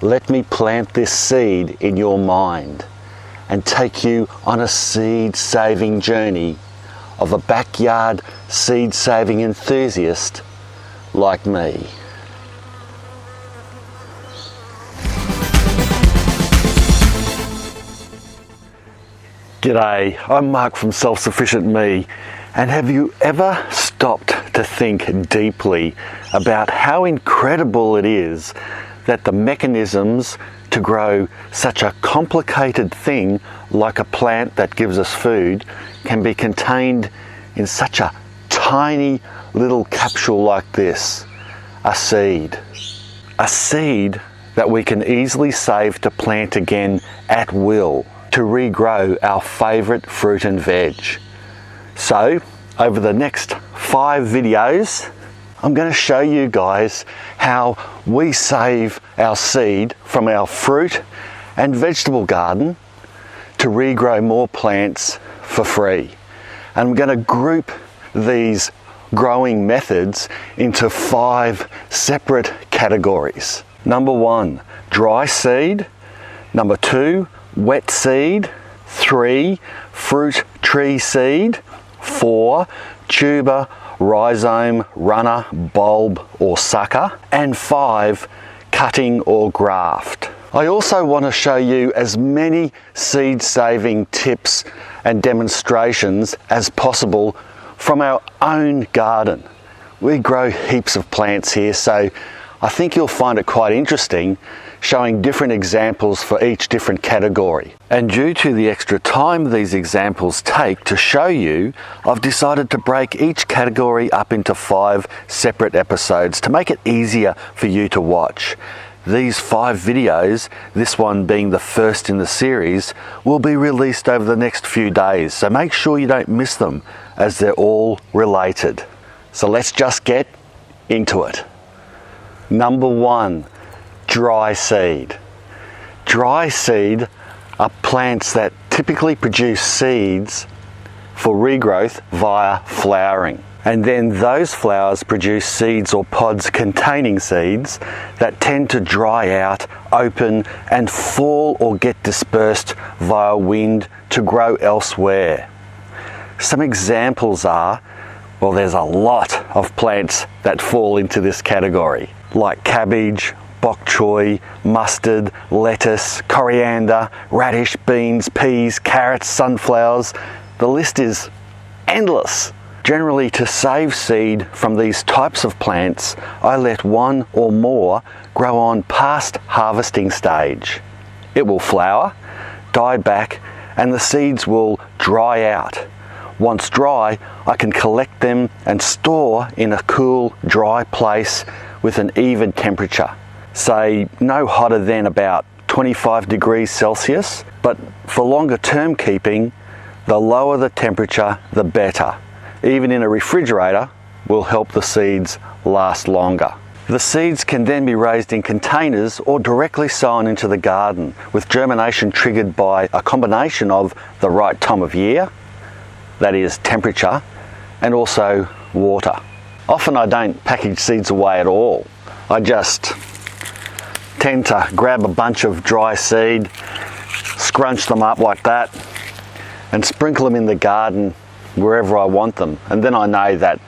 let me plant this seed in your mind and take you on a seed-saving journey of a backyard seed-saving enthusiast like me. G'day, I'm Mark from Self-Sufficient Me, and have you ever stopped to think deeply about how incredible it is that the mechanisms to grow such a complicated thing like a plant that gives us food can be contained in such a tiny little capsule like this, a seed. A seed that we can easily save to plant again at will, to regrow our favourite fruit and veg. So, over the next 5 videos, I'm going to show you guys how we save our seed from our fruit and vegetable garden to regrow more plants for free. And I'm going to group these growing methods into 5 separate categories. Number 1, dry seed. Number 2, wet seed. 3, fruit tree seed. 4, tuber, rhizome, runner, bulb or sucker. And 5, cutting or graft. I also want to show you as many seed saving tips and demonstrations as possible from our own garden. We grow heaps of plants here, so I think you'll find it quite interesting showing different examples for each different category. And due to the extra time these examples take to show you, I've decided to break each category up into 5 separate episodes to make it easier for you to watch. These 5 videos, this one being the first in the series, will be released over the next few days, so make sure you don't miss them as they're all related. So let's just get into it. Number 1, dry seed. Dry seed are plants that typically produce seeds for regrowth via flowering. And then those flowers produce seeds or pods containing seeds that tend to dry out, open and fall or get dispersed via wind to grow elsewhere. Some examples are, well, there's a lot of plants that fall into this category, like cabbage, bok choy, mustard, lettuce, coriander, radish, beans, peas, carrots, sunflowers. The list is endless. Generally, to save seed from these types of plants, I let one or more grow on past harvesting stage. It will flower, die back, and the seeds will dry out. Once dry, I can collect them and store in a cool, dry place with an even temperature. Say no hotter than about 25 degrees Celsius, but for longer term keeping, the lower the temperature, the better. Even in a refrigerator will help the seeds last longer. The seeds can then be raised in containers or directly sown into the garden, with germination triggered by a combination of the right time of year, that is temperature, and also water. Often I don't package seeds away at all. I just tend to grab a bunch of dry seed, scrunch them up like that, and sprinkle them in the garden wherever I want them. And then I know that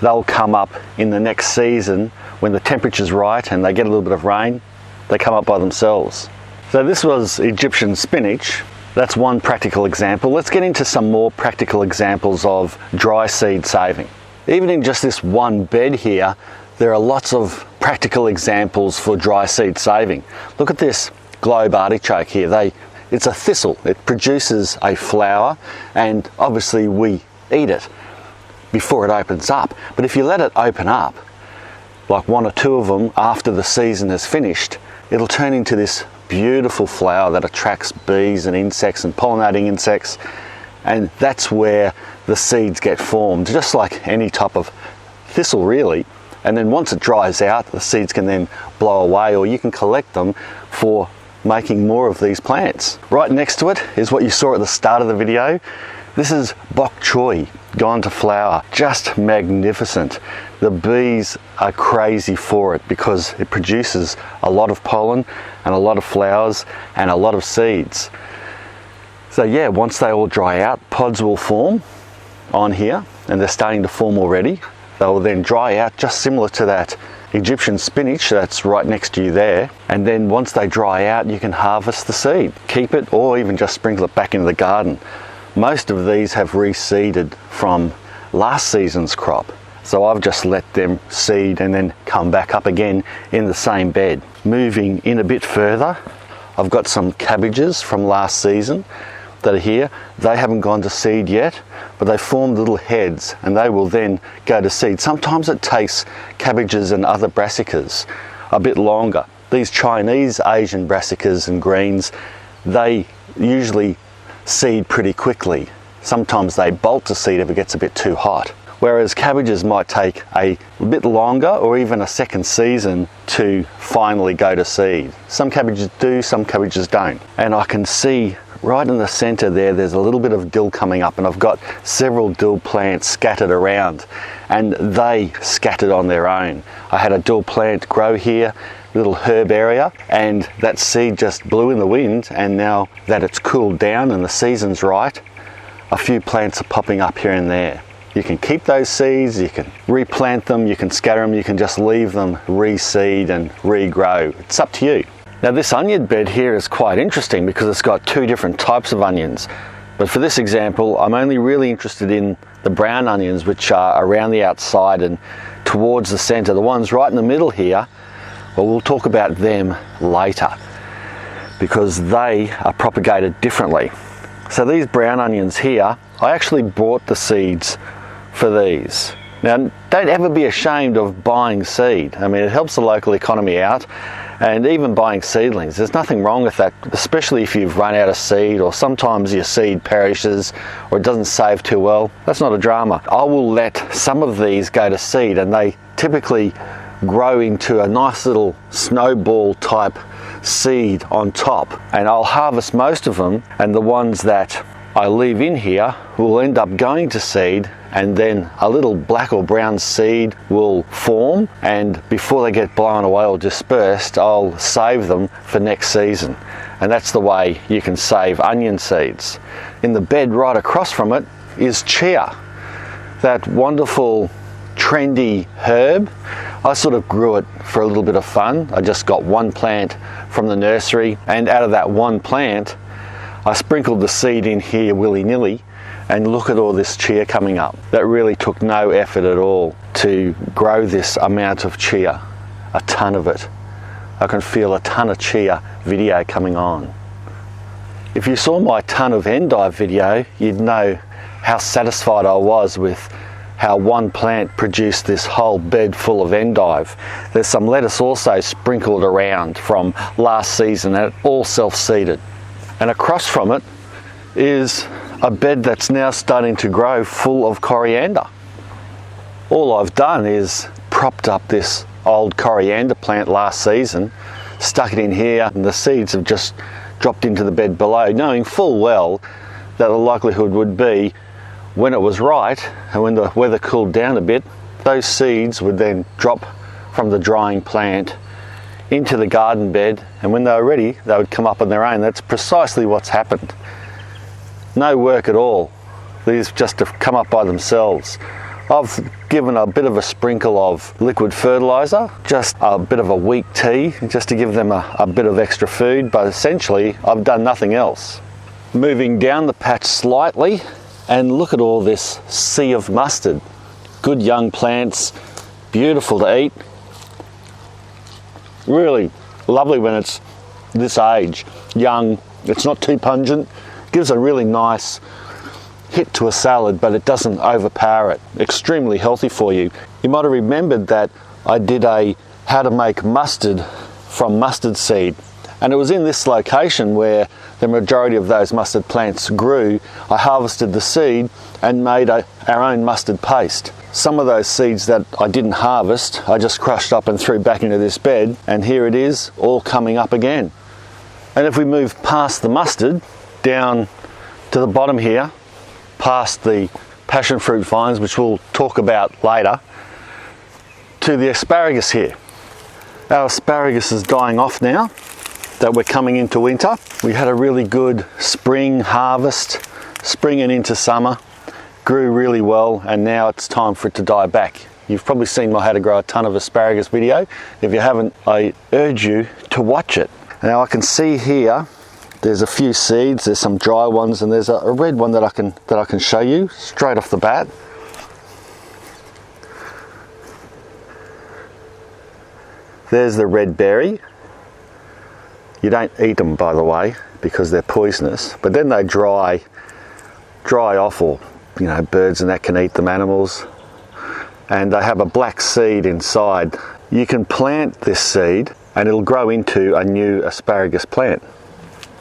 they'll come up in the next season when the temperature's right and they get a little bit of rain, they come up by themselves. So this was Egyptian spinach. That's one practical example. Let's get into some more practical examples of dry seed saving. Even in just this one bed here, there are lots of practical examples for dry seed saving. Look at this globe artichoke here. It's a thistle. It produces a flower, and obviously we eat it before it opens up. But if you let it open up, like 1 or 2 of them after the season is finished, it'll turn into this beautiful flower that attracts bees and insects and pollinating insects, and that's where the seeds get formed, just like any type of thistle really. And then once it dries out, the seeds can then blow away, or you can collect them for making more of these plants. Right next to it is what you saw at the start of the video. This is bok choy, gone to flower. Just magnificent. The bees are crazy for it because it produces a lot of pollen and a lot of flowers and a lot of seeds. So yeah, once they all dry out, pods will form on here, and they're starting to form already. They will then dry out, just similar to that Egyptian spinach that's right next to you there. And then once they dry out, you can harvest the seed, keep it, or even just sprinkle it back into the garden. Most of these have reseeded from last season's crop, so I've just let them seed and then come back up again in the same bed. Moving in a bit further, I've got some cabbages from last season that are here. They haven't gone to seed yet, but they formed little heads and they will then go to seed. Sometimes it takes cabbages and other brassicas a bit longer. These Chinese Asian brassicas and greens, they usually seed pretty quickly. Sometimes they bolt to seed if it gets a bit too hot. Whereas cabbages might take a bit longer or even a second season to finally go to seed. Some cabbages do, some cabbages don't. And I can see right in the center there, there's a little bit of dill coming up, and I've got several dill plants scattered around, and they scattered on their own. I had a dill plant grow here, little herb area, and that seed just blew in the wind, and now that it's cooled down and the season's right, a few plants are popping up here and there. You can keep those seeds, you can replant them, you can scatter them, you can just leave them reseed and regrow. It's up to you. Now this onion bed here is quite interesting because it's got two different types of onions. But for this example, I'm only really interested in the brown onions, which are around the outside and towards the center. The ones right in the middle here, well, we'll talk about them later because they are propagated differently. So these brown onions here, I actually bought the seeds for these. Now, don't ever be ashamed of buying seed. I mean, it helps the local economy out, and even buying seedlings. There's nothing wrong with that, especially if you've run out of seed, or sometimes your seed perishes or it doesn't save too well. That's not a drama. I will let some of these go to seed, and they typically grow into a nice little snowball type seed on top, and I'll harvest most of them, and the ones that I leave in here will end up going to seed, and then a little black or brown seed will form, and before they get blown away or dispersed, I'll save them for next season. And that's the way you can save onion seeds. In the bed right across from it is chia, that wonderful trendy herb. I sort of grew it for a little bit of fun. I just got one plant from the nursery, and out of that one plant I sprinkled the seed in here willy-nilly, and look at all this chia coming up. That really took no effort at all to grow this amount of chia, a ton of it. I can feel a ton of chia video coming on. If you saw my ton of endive video, you'd know how satisfied I was with how one plant produced this whole bed full of endive. There's some lettuce also sprinkled around from last season, and it all self-seeded. And across from it is a bed that's now starting to grow full of coriander. All I've done is propped up this old coriander plant last season, stuck it in here, and the seeds have just dropped into the bed below, knowing full well that the likelihood would be when it was right and when the weather cooled down a bit, those seeds would then drop from the drying plant into the garden bed, and when they were ready they would come up on their own. That's precisely what's happened. No work at all. These just have come up by themselves. I've given a bit of a sprinkle of liquid fertilizer, just a bit of a weak tea, just to give them a bit of extra food, but essentially I've done nothing else. Moving down the patch slightly, and look at all this sea of mustard. Good young plants, beautiful to eat. Really lovely when it's this age, young. It's not too pungent, gives a really nice hit to a salad, but it doesn't overpower it. Extremely healthy for you. You might have remembered that I did a how to make mustard from mustard seed, and it was in this location where the majority of those mustard plants grew. I harvested the seed and made our own mustard paste. Some of those seeds that I didn't harvest, I just crushed up and threw back into this bed, and here it is, all coming up again. And if we move past the mustard, down to the bottom here, past the passion fruit vines, which we'll talk about later, to the asparagus here. Our asparagus is dying off now that we're coming into winter. We had a really good spring harvest, spring and into summer, grew really well, and now it's time for it to die back. You've probably seen my How to Grow a Ton of Asparagus video. If you haven't, I urge you to watch it. Now I can see here, there's a few seeds, there's some dry ones, and there's a red one that I can show you straight off the bat. There's the red berry. You don't eat them, by the way, because they're poisonous, but then they dry off, or birds and that can eat them, animals. And they have a black seed inside. You can plant this seed and it'll grow into a new asparagus plant.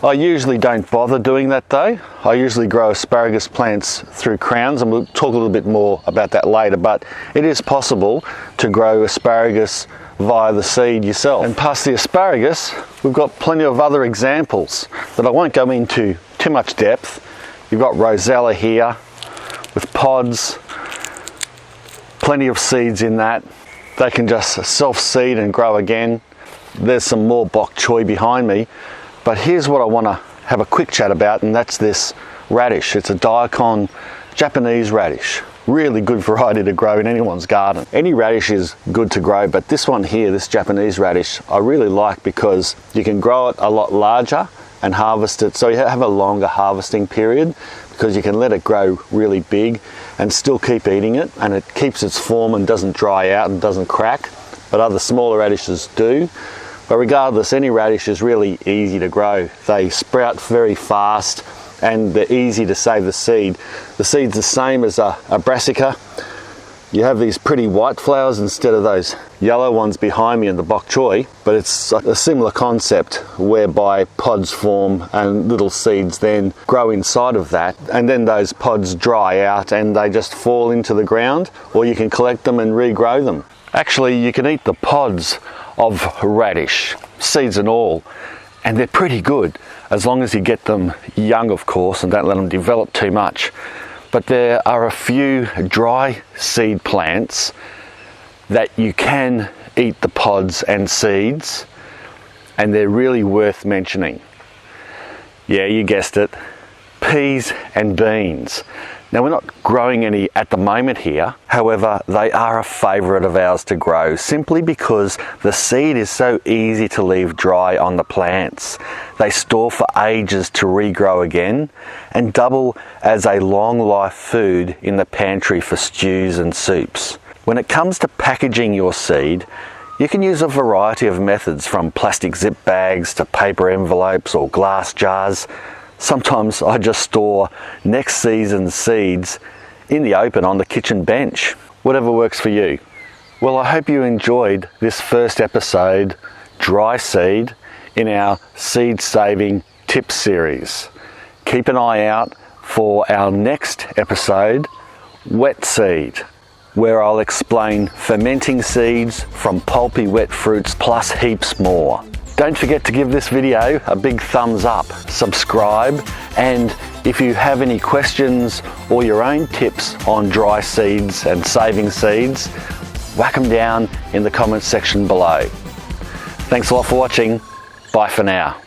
I usually don't bother doing that though. I usually grow asparagus plants through crowns, and we'll talk a little bit more about that later, but it is possible to grow asparagus via the seed yourself. And past the asparagus, we've got plenty of other examples that I won't go into too much depth. You've got Rosella here with pods, plenty of seeds in that. They can just self-seed and grow again. There's some more bok choy behind me, but here's what I want to have a quick chat about, and that's this radish. It's a Diakon Japanese radish. Really good variety to grow in anyone's garden. Any radish is good to grow, but this one here, this Japanese radish, I really like because you can grow it a lot larger and harvest it, so you have a longer harvesting period, because you can let it grow really big and still keep eating it, and it keeps its form and doesn't dry out and doesn't crack, but other smaller radishes do. But regardless, any radish is really easy to grow. They sprout very fast and they're easy to save the seed. The seed's the same as a brassica. You have these pretty white flowers instead of those yellow ones behind me in the bok choy, but it's a similar concept whereby pods form and little seeds then grow inside of that, and then those pods dry out and they just fall into the ground, or you can collect them and regrow them. Actually, you can eat the pods of radish, seeds and all, and they're pretty good as long as you get them young, of course, and don't let them develop too much. But there are a few dry seed plants that you can eat the pods and seeds, and they're really worth mentioning. Yeah, you guessed it, peas and beans. Now, we're not growing any at the moment here. However, they are a favourite of ours to grow, simply because the seed is so easy to leave dry on the plants. They store for ages to regrow again and double as a long life food in the pantry for stews and soups. When it comes to packaging your seed, you can use a variety of methods, from plastic zip bags to paper envelopes or glass jars. Sometimes I just store next season's seeds in the open on the kitchen bench. Whatever works for you. Well, I hope you enjoyed this first episode, Dry Seed, in our seed saving tips series. Keep an eye out for our next episode, Wet Seed, where I'll explain fermenting seeds from pulpy wet fruits plus heaps more. Don't forget to give this video a big thumbs up, subscribe, and if you have any questions or your own tips on dry seeds and saving seeds, whack them down in the comments section below. Thanks a lot for watching. Bye for now.